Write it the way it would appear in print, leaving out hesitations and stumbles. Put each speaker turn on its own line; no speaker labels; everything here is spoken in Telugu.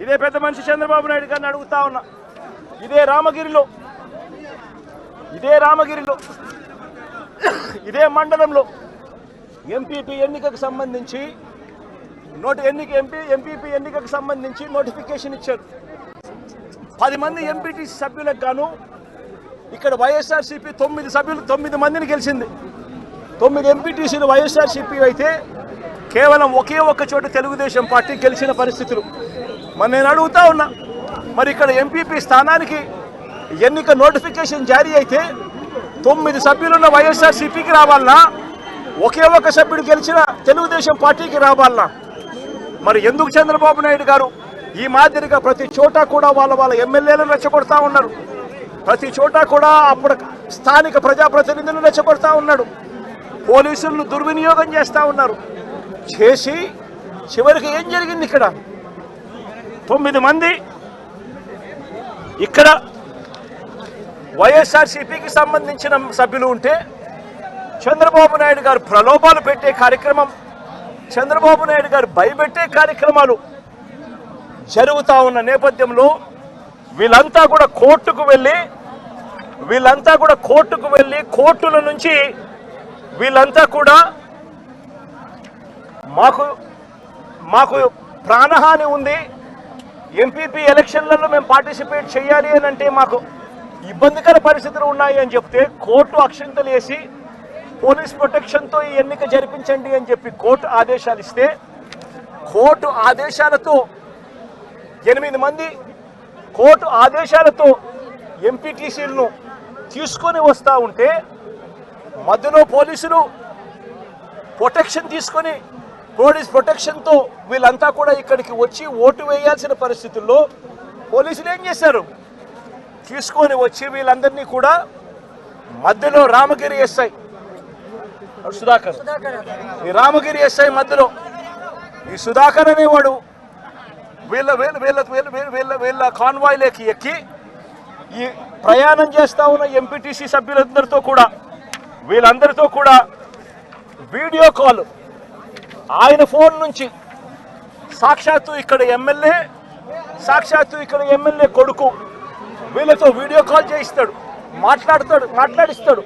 ఇదే పెద్ద మనిషి చంద్రబాబు నాయుడు గారిని అడుగుతా ఉన్నా. ఇదే రామగిరిలో ఇదే మండలంలో ఎంపీపీ ఎన్నికకు సంబంధించి ఎంపీపీ ఎన్నికకు సంబంధించి నోటిఫికేషన్ ఇచ్చారు. 10 మంది ఎంపీటీసీ సభ్యులకు గాను ఇక్కడ వైఎస్ఆర్సీపీ 9 మందిని గెలిచింది. 9 ఎంపీటీసీలు వైఎస్ఆర్సీపీ అయితే కేవలం ఒకే ఒక్క చోట తెలుగుదేశం పార్టీ గెలిచిన పరిస్థితులు. మరి నేను అడుగుతా ఉన్నా, మరి ఇక్కడ ఎంపీపీ స్థానానికి ఎన్నిక నోటిఫికేషన్ జారీ అయితే 9 సభ్యులున్న వైఎస్ఆర్సీపీకి రావాలన్నా, ఒకే ఒక్క సభ్యుడు గెలిచిన తెలుగుదేశం పార్టీకి రావాలన్నా? మరి ఎందుకు చంద్రబాబు నాయుడు గారు ఈ మాదిరిగా ప్రతి చోట కూడా వాళ్ళ ఎమ్మెల్యేలను రెచ్చగొడతా ఉన్నారు, ప్రతి చోట కూడా అప్పుడు స్థానిక ప్రజాప్రతినిధులను రెచ్చగొడతా ఉన్నాడు, పోలీసులను దుర్వినియోగం చేస్తూ ఉన్నారు. చేసి చివరికి ఏం జరిగింది? ఇక్కడ 9 మంది ఇక్కడ వైఎస్ఆర్సీపీకి సంబంధించిన సభ్యులు ఉంటే చంద్రబాబు నాయుడు గారు ప్రలోభాలు పెట్టే కార్యక్రమం, చంద్రబాబు నాయుడు గారు భయపెట్టే కార్యక్రమాలు జరుగుతూ ఉన్న నేపథ్యంలో వీళ్ళంతా కూడా కోర్టుకు వెళ్ళి కోర్టుల నుంచి వీళ్ళంతా కూడా మాకు ప్రాణహాని ఉంది, ఎంపీపీ ఎలక్షన్లలో మేము పార్టిసిపేట్ చేయాలి అని అంటే మాకు ఇబ్బందికర పరిస్థితులు ఉన్నాయి అని చెప్తే కోర్టు అక్షంతలు వేసి పోలీస్ ప్రొటెక్షన్తో ఈ ఎన్నిక జరిపించండి అని చెప్పి కోర్టు ఆదేశాలు ఇస్తే, కోర్టు ఆదేశాలతో 8 మంది కోర్టు ఆదేశాలతో ఎంపీటీసీలను తీసుకొని వస్తూ ఉంటే మధ్యలో పోలీసులు ప్రొటెక్షన్ తీసుకొని పోలీస్ ప్రొటెక్షన్తో వీళ్ళంతా కూడా ఇక్కడికి వచ్చి ఓటు వేయాల్సిన పరిస్థితుల్లో పోలీసులు ఏం చేశారు? తీసుకొని వచ్చి వీళ్ళందరినీ కూడా మధ్యలో రామగిరి ఎస్ఐ సుధాకర్, ఈ రామగిరి ఎస్ఐ మధ్యలో ఈ సుధాకర్ అనేవాడు వీళ్ళ కాన్వాయ్లోకి ఎక్కి ఈ ప్రయాణం చేస్తూ ఉన్న ఎంపీటీసీ సభ్యులందరితో కూడా వీళ్ళందరితో కూడా వీడియో కాల్ ఆయన ఫోన్ నుంచి సాక్షాత్తు ఇక్కడ ఎమ్మెల్యే కొడుకు వీళ్ళతో వీడియో కాల్ చేయిస్తాడు, మాట్లాడిస్తాడు.